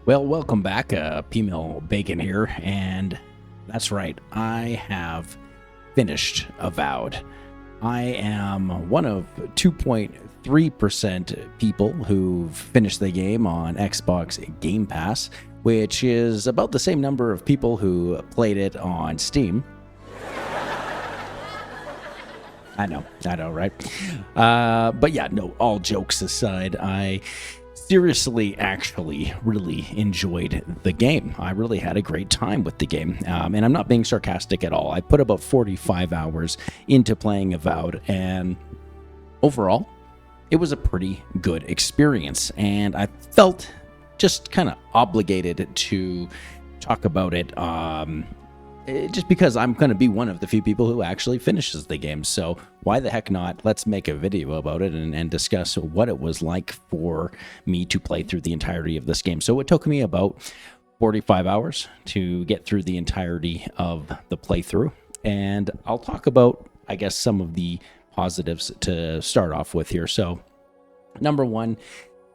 Well, welcome back. P-Mill Bacon here, and that's right, I have finished Avowed. I am one of 2.3% people who've finished the game on Xbox Game Pass, which is about the same number of people who played it on Steam. I know, right? But yeah, no, all jokes aside, I seriously actually really enjoyed the game. I really had a great time with the game, and I'm not being sarcastic at all. I put about 45 hours into playing Avowed, and overall it was a pretty good experience, and I felt just kind of obligated to talk about it, just because I'm going to be one of the few people who actually finishes the game. So why the heck not? Let's make a video about it and discuss what it was like for me to play through the entirety of this game. So it took me about 45 hours to get through the entirety of the playthrough. And I'll talk about, I guess, some of the positives to start off with here. So number one,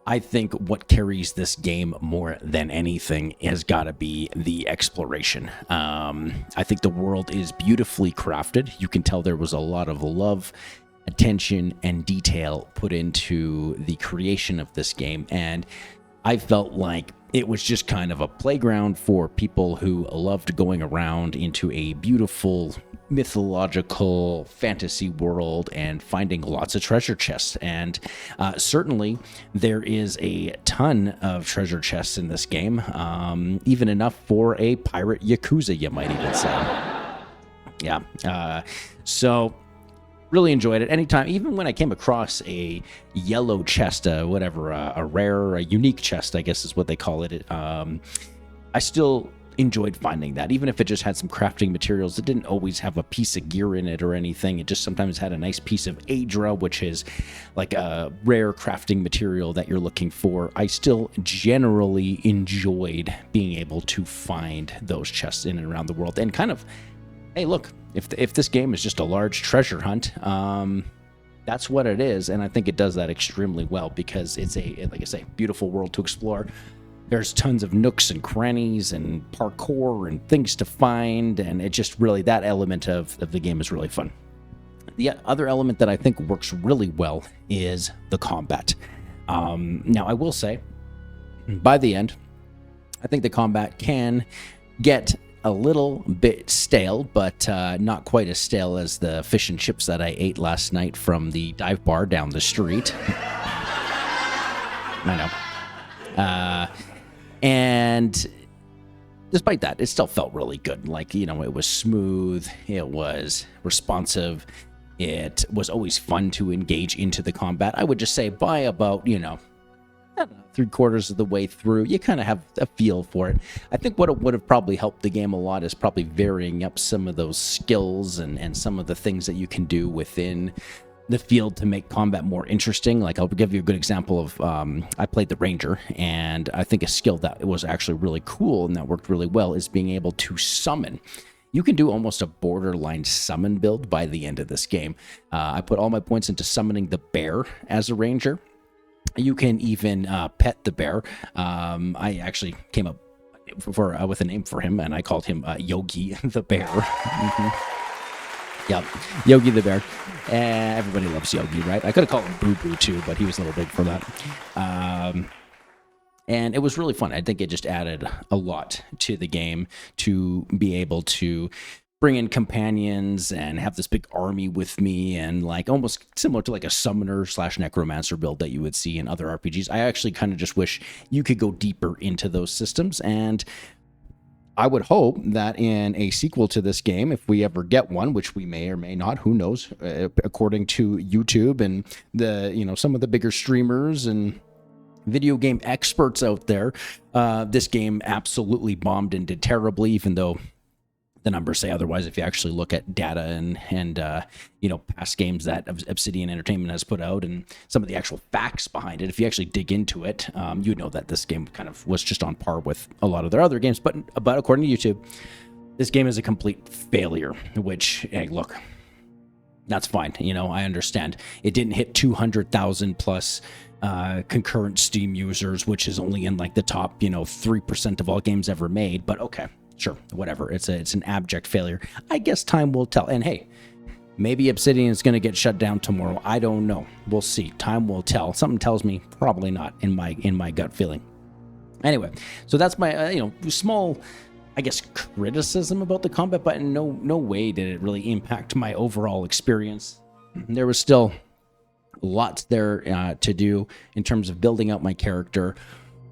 I think what carries this game more than anything has got to be the exploration. I think the world is beautifully crafted. You can tell there was a lot of love, attention, and detail put into the creation of this game. And I felt like it was just kind of a playground for people who loved going around into a beautiful mythological fantasy world and finding lots of treasure chests. And certainly there is a ton of treasure chests in this game, even enough for a pirate yakuza, you might even say. Yeah. So really enjoyed it. Anytime, even when I came across a yellow chest, a rare, a unique chest, I guess is what they call it. I still enjoyed finding that, even if it just had some crafting materials. It didn't always have a piece of gear in it or anything. It just sometimes had a nice piece of Adra, which is like a rare crafting material that you're looking for. I still generally enjoyed being able to find those chests in and around the world. And kind of, hey, look, if this game is just a large treasure hunt, that's what it is. And I think it does that extremely well, because it's like I say, beautiful world to explore. There's tons of nooks and crannies and parkour and things to find, and it just really, that element of the game is really fun. The other element that I think works really well is the combat. Now, I will say, by the end, I think the combat can get a little bit stale, but not quite as stale as the fish and chips that I ate last night from the dive bar down the street. I know. And despite that, it still felt really good. Like, you know, it was smooth, it was responsive, it was always fun to engage into the combat. I would just say by about, I don't know, 3/4 of the way through, you kind of have a feel for it. I think what it would have probably helped the game a lot is probably varying up some of those skills and some of the things that you can do within the field to make combat more interesting. Like, I'll give you a good example of, I played the Ranger, and I think a skill that was actually really cool and that worked really well is being able to summon. You can do almost a borderline summon build by the end of this game. I put all my points into summoning the bear as a Ranger. You can even pet the bear. I actually came up with a name for him, and I called him Yogi the Bear. Yep, Yogi the Bear. Everybody loves Yogi, right? I could have called him Boo Boo too, but he was a little big for that. And it was really fun. I think it just added a lot to the game to be able to bring in companions and have this big army with me, and like almost similar to like a summoner / necromancer build that you would see in other RPGs. I actually kind of just wish you could go deeper into those systems, and I would hope that in a sequel to this game, if we ever get one, which we may or may not, who knows, according to YouTube and some of the bigger streamers and video game experts out there, this game absolutely bombed and did terribly, even though the numbers say otherwise. If you actually look at data and past games that Obsidian Entertainment has put out and some of the actual facts behind it, if you actually dig into it, you'd know that this game kind of was just on par with a lot of their other games. But according to YouTube, this game is a complete failure, which, hey, look, that's fine. I understand. It didn't hit 200,000 plus concurrent Steam users, which is only in like the top, 3% of all games ever made. But okay, sure, whatever. It's an abject failure. I guess time will tell. And hey, maybe Obsidian is going to get shut down tomorrow. I don't know. We'll see. Time will tell. Something tells me probably not in my gut feeling. Anyway, so that's my small, I guess, criticism about the combat, but in no way did it really impact my overall experience. There was still lots there to do in terms of building out my character.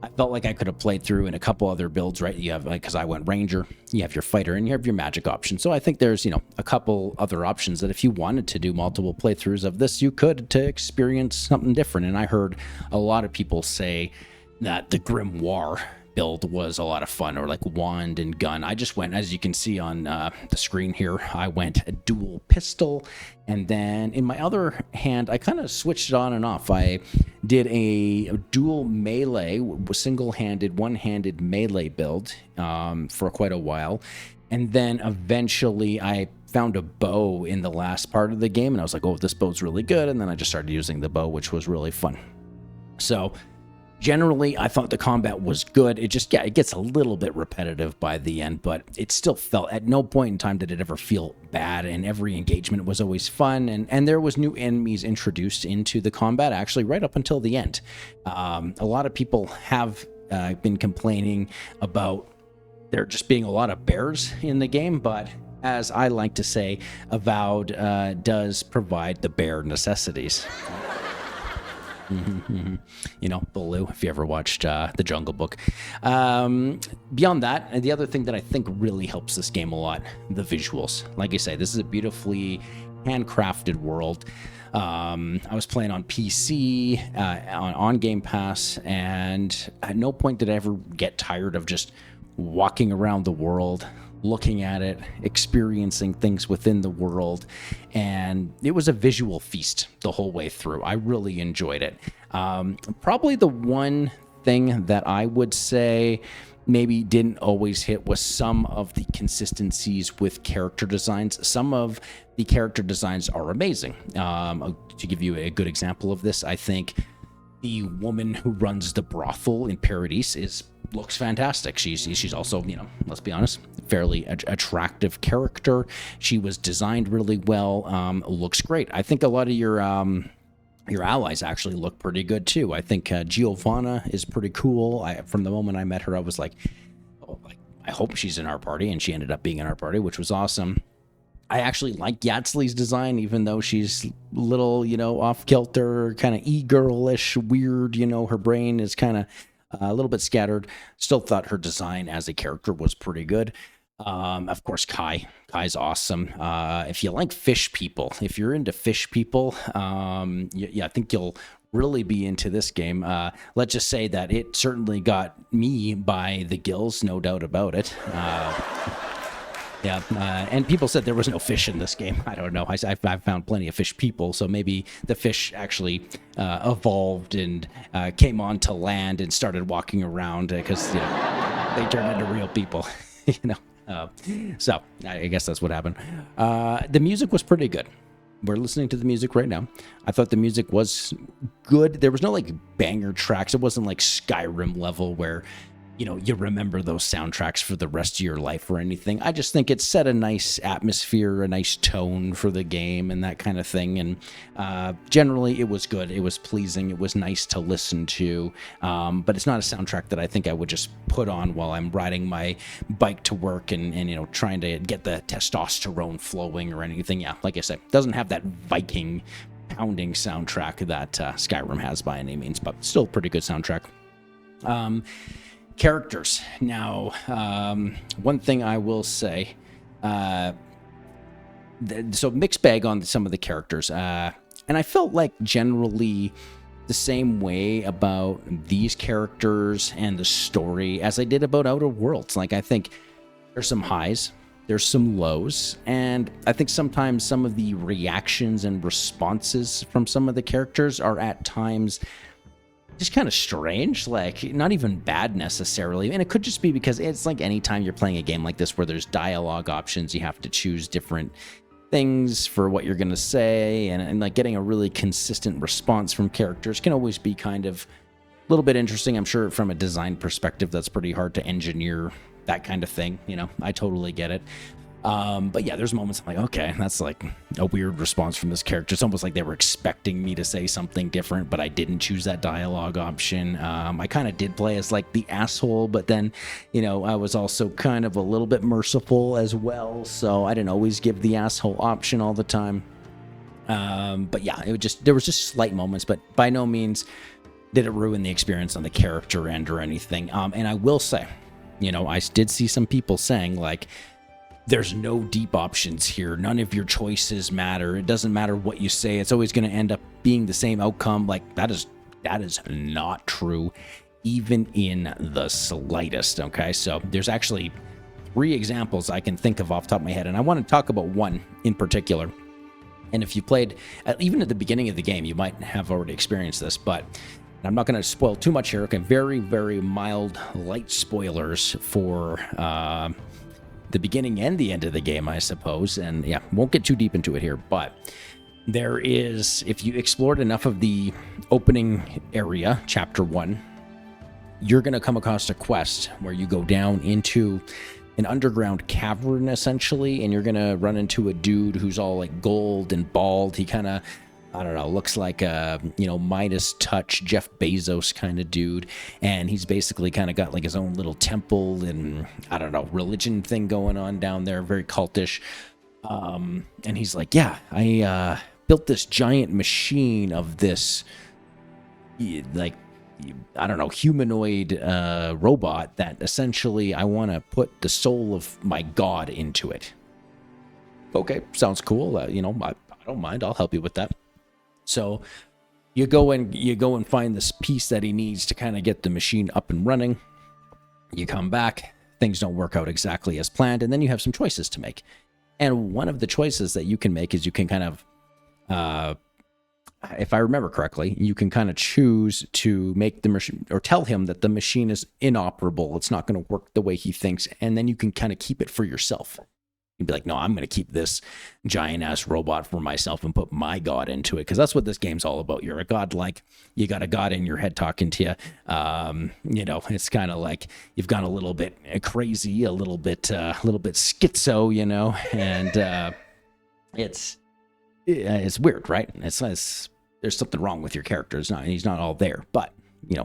I felt like I could have played through in a couple other builds, right? You have, because I went Ranger, you have your Fighter, and you have your Magic option. So I think there's, a couple other options that if you wanted to do multiple playthroughs of this, you could to experience something different. And I heard a lot of people say that the Grimoire build was a lot of fun, or like wand and gun. I just went, as you can see on the screen here, I went a dual pistol, and then in my other hand I kind of switched it on and off. I did a dual melee, single-handed, one-handed melee build for quite a while, and then eventually I found a bow in the last part of the game, and I was like, oh, this bow's really good, and then I just started using the bow, which was really fun. So generally, I thought the combat was good. It just, it gets a little bit repetitive by the end, but it still felt, at no point in time did it ever feel bad, and every engagement was always fun, and there was new enemies introduced into the combat, actually, right up until the end. A lot of people have been complaining about there just being a lot of bears in the game, but as I like to say, Avowed does provide the bare necessities. Baloo, if you ever watched The Jungle Book. Beyond that, and the other thing that I think really helps this game a lot, the visuals. Like I say, this is a beautifully handcrafted world. I was playing on PC, on Game Pass, and at no point did I ever get tired of just walking around the world, looking at it, experiencing things within the world, and it was a visual feast the whole way through. I really enjoyed it. Probably the one thing that I would say maybe didn't always hit was some of the consistencies with character designs. Some of the character designs are amazing. To give you a good example of this, I think the woman who runs the brothel in Paradise looks fantastic. She's also, let's be honest, fairly attractive character. She was designed really well. Looks great. I think a lot of your allies actually look pretty good too. I think Giovanna is pretty cool. From the moment I met her, I was like, oh, I hope she's in our party, and she ended up being in our party, which was awesome. I actually like Yatzli's design, even though she's a little, off kilter, kind of e-girlish, weird. Her brain is kind of a little bit scattered. Still thought her design as a character was pretty good. Of course, Kai's awesome. If you like fish people, if you're into fish people, I think you'll really be into this game. Let's just say that it certainly got me by the gills, no doubt about it. Yeah, and people said there was no fish in this game. I don't know. I've found plenty of fish people, so maybe the fish actually evolved and came onto land and started walking around because they turned into real people. So I guess that's what happened. The music was pretty good. We're listening to the music right now. I thought the music was good. There was no banger tracks. It wasn't like Skyrim level where you remember those soundtracks for the rest of your life or anything. I just think it set a nice atmosphere, a nice tone for the game and that kind of thing. And generally, it was good. It was pleasing. It was nice to listen to. But it's not a soundtrack that I think I would just put on while I'm riding my bike to work and trying to get the testosterone flowing or anything. Yeah, like I said, it doesn't have that Viking pounding soundtrack that Skyrim has by any means, but still a pretty good soundtrack. Characters. Now, one thing I will say, so mixed bag on some of the characters, and I felt like generally the same way about these characters and the story as I did about Outer Worlds. I think there's some highs, there's some lows, and I think sometimes some of the reactions and responses from some of the characters are at times just kind of strange, not even bad necessarily. And it could just be because it's like anytime you're playing a game like this where there's dialogue options, you have to choose different things for what you're going to say, and like getting a really consistent response from characters can always be kind of a little bit interesting. I'm sure from a design perspective, that's pretty hard to engineer that kind of thing. I totally get it. But yeah, there's moments I'm like, okay, that's like a weird response from this character. It's almost like they were expecting me to say something different, but I didn't choose that dialogue option. I kind of did play as like the asshole, but then, I was also kind of a little bit merciful as well. So I didn't always give the asshole option all the time. But yeah, there was just slight moments, but by no means did it ruin the experience on the character end or anything. And I will say, I did see some people saying like, there's no deep options here. None of your choices matter. It doesn't matter what you say. It's always going to end up being the same outcome. Like that is not true, even in the slightest. Okay, so there's actually 3 examples I can think of off the top of my head, and I want to talk about one in particular. And if you played, even at the beginning of the game, you might have already experienced this, but I'm not going to spoil too much here. Okay, very, very mild, light spoilers for the beginning and the end of the game, I suppose. And yeah, won't get too deep into it here, but there is, if you explored enough of the opening area, chapter 1, you're going to come across a quest where you go down into an underground cavern, essentially, and you're going to run into a dude who's all like gold and bald. He kind of, I don't know, looks like a, Midas touch, Jeff Bezos kind of dude. And he's basically kind of got like his own little temple and, I don't know, religion thing going on down there, very cultish. And he's like, yeah, I built this giant machine of this, like, I don't know, humanoid robot that essentially I want to put the soul of my god into it. Okay, sounds cool. I don't mind. I'll help you with that. So you go and find this piece that he needs to kind of get the machine up and running. You come back, things don't work out exactly as planned, and then you have some choices to make. And one of the choices that you can make is you can kind of, if I remember correctly, you can kind of choose to make the machine, or tell him that the machine is inoperable. It's not going to work the way he thinks, and then you can kind of keep it for yourself. You'd be like, no, I'm going to keep this giant-ass robot for myself and put my god into it, because that's what this game's all about. You're a god, like, you got a god in your head talking to you. It's kind of like you've gone a little bit crazy, a little bit schizo, and it's weird, right? It's there's something wrong with your character. He's not all there, but,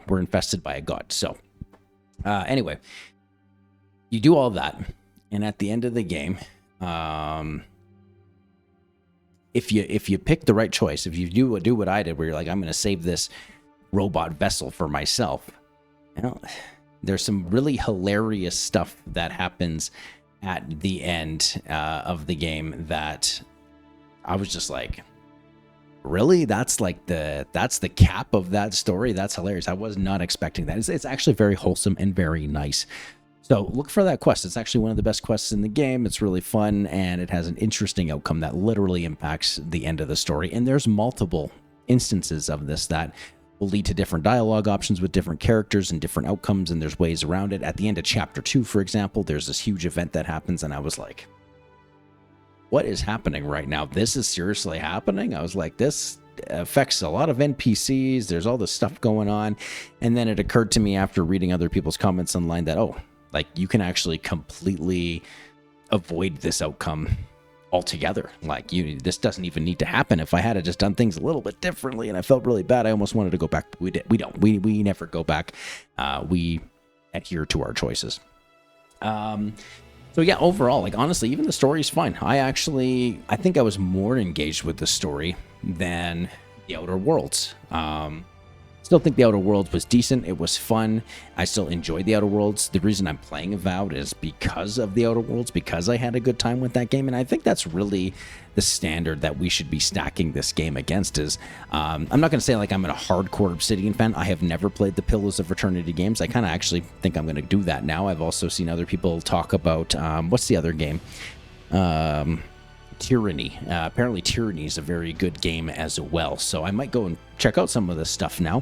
we're infested by a god. So, anyway, you do all that, and at the end of the game, if you pick the right choice, if you do what I did, where you're like, I'm going to save this robot vessel for myself, there's some really hilarious stuff that happens at the end of the game that I was just like, really? That's the cap of that story? That's hilarious. I was not expecting that. It's actually very wholesome and very nice. So look for that quest. It's actually one of the best quests in the game. It's really fun, and it has an interesting outcome that literally impacts the end of the story. And there's multiple instances of this that will lead to different dialogue options with different characters and different outcomes, and there's ways around it. At the end of chapter 2, for example, there's this huge event that happens, and I was like, what is happening right now? This is seriously happening? I was like, this affects a lot of NPCs. There's all this stuff going on. And then it occurred to me after reading other people's comments online that, you can actually completely avoid this outcome altogether. This doesn't even need to happen. If I had just done things a little bit differently and I felt really bad, I almost wanted to go back. We don't. We never go back. We adhere to our choices. So yeah, overall, honestly, even the story is fine. I think I was more engaged with the story than the Outer Worlds. Still think the Outer Worlds was decent. It was fun. I still enjoyed the Outer Worlds. The reason I'm playing Avowed is because of the Outer Worlds, because I had a good time with that game, and I think that's really the standard that we should be stacking this game against. I'm not going to say I'm a hardcore Obsidian fan. I have never played the Pillars of Eternity games. I kind of actually think I'm going to do that now. I've also seen other people talk about, what's the other game? Tyranny. Apparently Tyranny is a very good game as well, so I might go and check out some of this stuff now.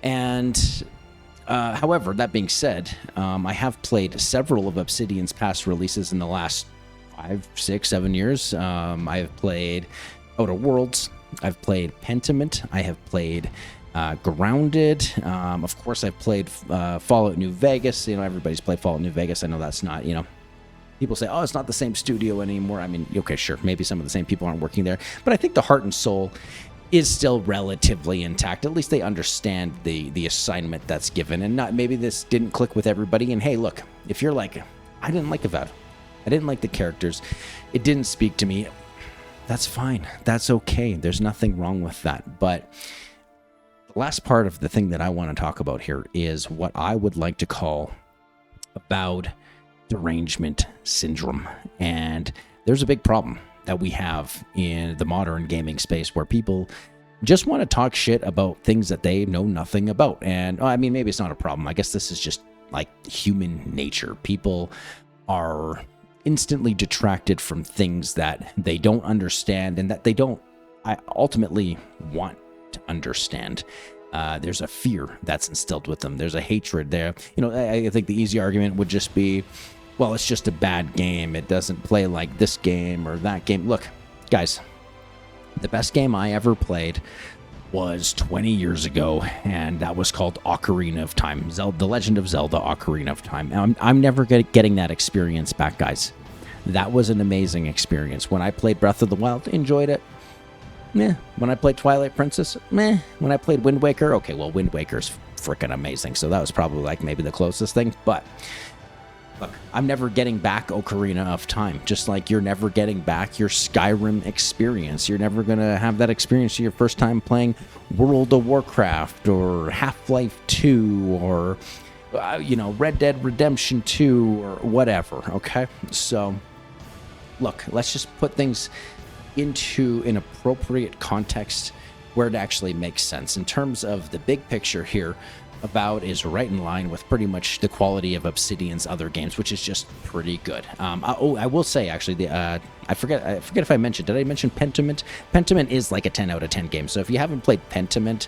And however, that being said, I have played several of Obsidian's past releases in the last 5, 6, 7 years. I've played Outer Worlds. I've played Pentiment. I have played Grounded. Of course, I've played Fallout New Vegas. Everybody's played Fallout New Vegas. I know that's not, people say, oh, it's not the same studio anymore. I mean, okay, sure. Maybe some of the same people aren't working there. But I think the heart and soul is still relatively intact. At least they understand the assignment that's given. And not maybe this didn't click with everybody. And hey, look, if you're like, I didn't like Avowed. I didn't like the characters. It didn't speak to me. That's fine. That's okay. There's nothing wrong with that. But the last part of the thing that I want to talk about here is what I would like to call Avowed derangement syndrome. And there's a big problem that we have in the modern gaming space where people just want to talk shit about things that they know nothing about. And I mean, maybe it's not a problem. I guess this is just like human nature. People are instantly detracted from things that they don't understand and that they don't ultimately want to understand. There's a fear that's instilled with them. There's a hatred there. I think the easy argument would just be, well, it's just a bad game. It doesn't play like this game or that game. Look, guys, the best game I ever played was 20 years ago, and that was called Ocarina of Time. The Legend of Zelda Ocarina of Time. I'm never getting that experience back, guys. That was an amazing experience. When I played Breath of the Wild, enjoyed it. Meh. When I played Twilight Princess, meh. When I played Wind Waker, okay, well, Wind Waker's freaking amazing, so that was probably like maybe the closest thing, but look, I'm never getting back Ocarina of Time, just like you're never getting back your Skyrim experience. You're never going to have that experience your first time playing World of Warcraft or Half-Life 2 or, Red Dead Redemption 2 or whatever, okay? So, look, let's just put things into an appropriate context where it actually makes sense. In terms of the big picture here, Avowed is right in line with pretty much the quality of Obsidian's other games, which is just pretty good. I will say, actually, I forget if I mentioned, did I mention Pentiment? Pentiment is like a 10 out of 10 game. So if you haven't played Pentiment,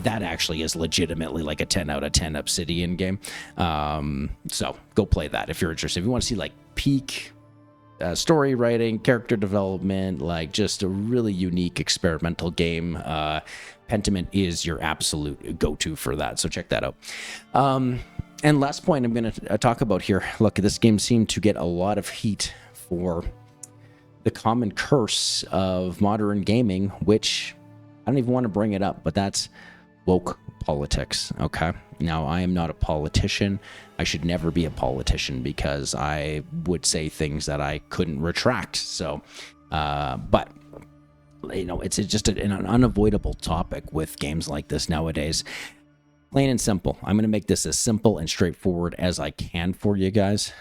that actually is legitimately like a 10 out of 10 Obsidian game. So go play that if you're interested. If you want to see like peak story writing, character development, like just a really unique experimental game, Pentiment is your absolute go-to for that. So check that out. And last point I'm going to talk about here. Look, this game seemed to get a lot of heat for the common curse of modern gaming, which I don't even want to bring it up, but that's woke politics. Okay. Now, I am not a politician. I should never be a politician because I would say things that I couldn't retract. So, but it's just an unavoidable topic with games like this nowadays. Plain and simple. I'm going to make this as simple and straightforward as I can for you guys.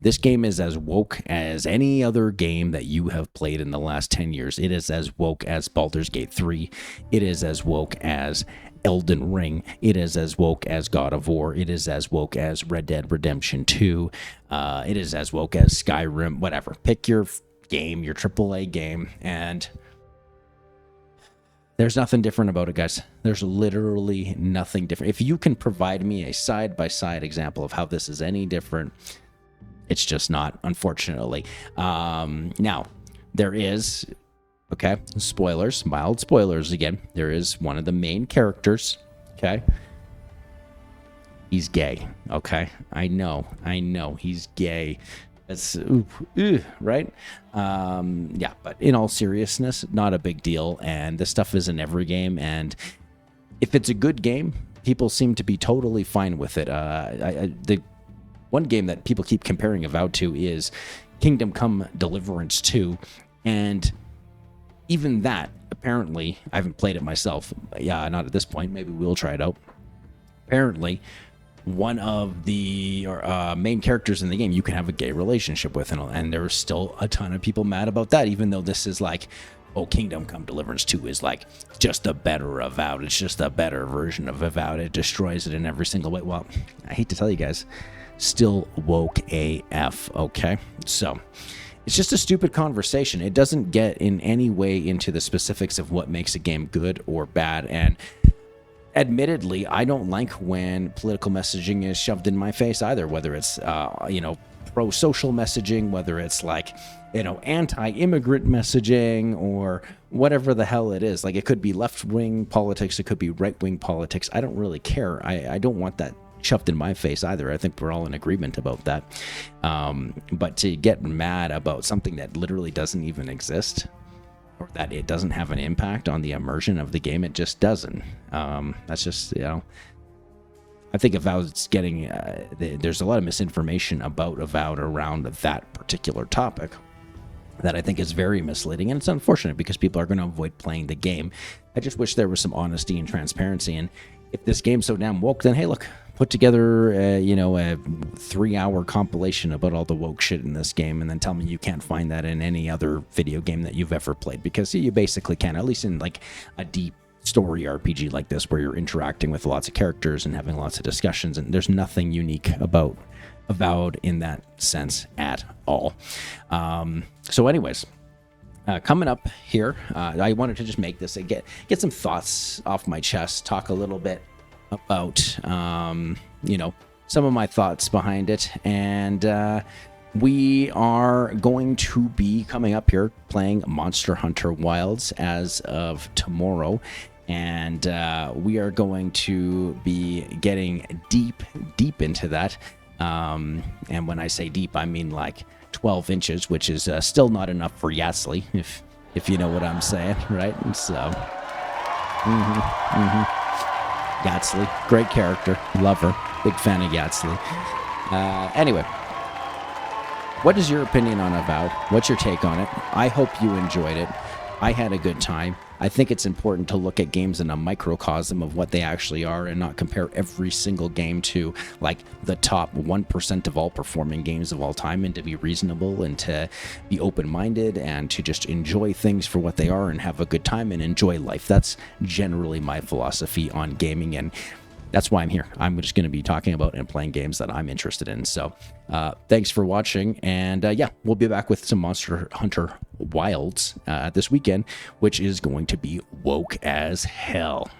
This game is as woke as any other game that you have played in the last 10 years. It is as woke as Baldur's Gate 3. It is as woke as Elden Ring. It is as woke as God of War. It is as woke as Red Dead Redemption 2. It is as woke as Skyrim, whatever. Pick your game, your AAA game, and there's nothing different about it, guys. There's literally nothing different. If you can provide me a side-by-side example of how this is any different, it's just not, unfortunately. Now, there is, okay, spoilers, mild spoilers again. There is one of the main characters, okay? He's gay, okay? I know, he's gay. That's right? Yeah, but in all seriousness, not a big deal. And this stuff is in every game. And if it's a good game, people seem to be totally fine with it. The one game that people keep comparing Avowed to is Kingdom Come Deliverance 2. And even that, apparently, I haven't played it myself. Yeah, not at this point. Maybe we'll try it out. Apparently, one of the main characters in the game you can have a gay relationship with, and there's still a ton of people mad about that, even though this is like, oh, Kingdom Come Deliverance 2 is like just a better Avowed. It's just a better version of Avowed. It destroys it in every single way. Well, I hate to tell you guys, still woke AF, okay? So it's just a stupid conversation. It doesn't get in any way into the specifics of what makes a game good or bad. And admittedly, I don't like when political messaging is shoved in my face either, whether it's, pro-social messaging, whether it's like, anti-immigrant messaging or whatever the hell it is. Like, it could be left-wing politics, it could be right-wing politics. I don't really care. I don't want that shoved in my face either. I think we're all in agreement about that. But to get mad about something that literally doesn't even exist, or that it doesn't have an impact on the immersion of the game, it just doesn't. That's just, I think Avowed's getting, there's a lot of misinformation about Avowed around that particular topic that I think is very misleading, and it's unfortunate because people are going to avoid playing the game. I just wish there was some honesty and transparency, and if this game's so damn woke, then hey, look, put together, a 3-hour compilation about all the woke shit in this game, and then tell me you can't find that in any other video game that you've ever played, because you basically can, at least in like a deep story RPG like this where you're interacting with lots of characters and having lots of discussions, and there's nothing unique about Avowed in that sense at all. So anyways, coming up here, I wanted to just make this and get some thoughts off my chest, talk a little bit about some of my thoughts behind it, and we are going to be coming up here playing Monster Hunter Wilds as of tomorrow, and we are going to be getting deep into that. And when I say deep, I mean like 12 inches, which is still not enough for Yatsli, if you know what I'm saying, right? And so, Yatsli, great character, love her, big fan of Yatsli. Anyway, what is your opinion on Avowed? What's your take on it? I hope you enjoyed it. I had a good time. I think it's important to look at games in a microcosm of what they actually are and not compare every single game to like the top 1% of all performing games of all time, and to be reasonable and to be open-minded and to just enjoy things for what they are and have a good time and enjoy life. That's generally my philosophy on gaming, and that's why I'm here. I'm just going to be talking about and playing games that I'm interested in. So thanks for watching. And we'll be back with some Monster Hunter Wilds this weekend, which is going to be woke as hell.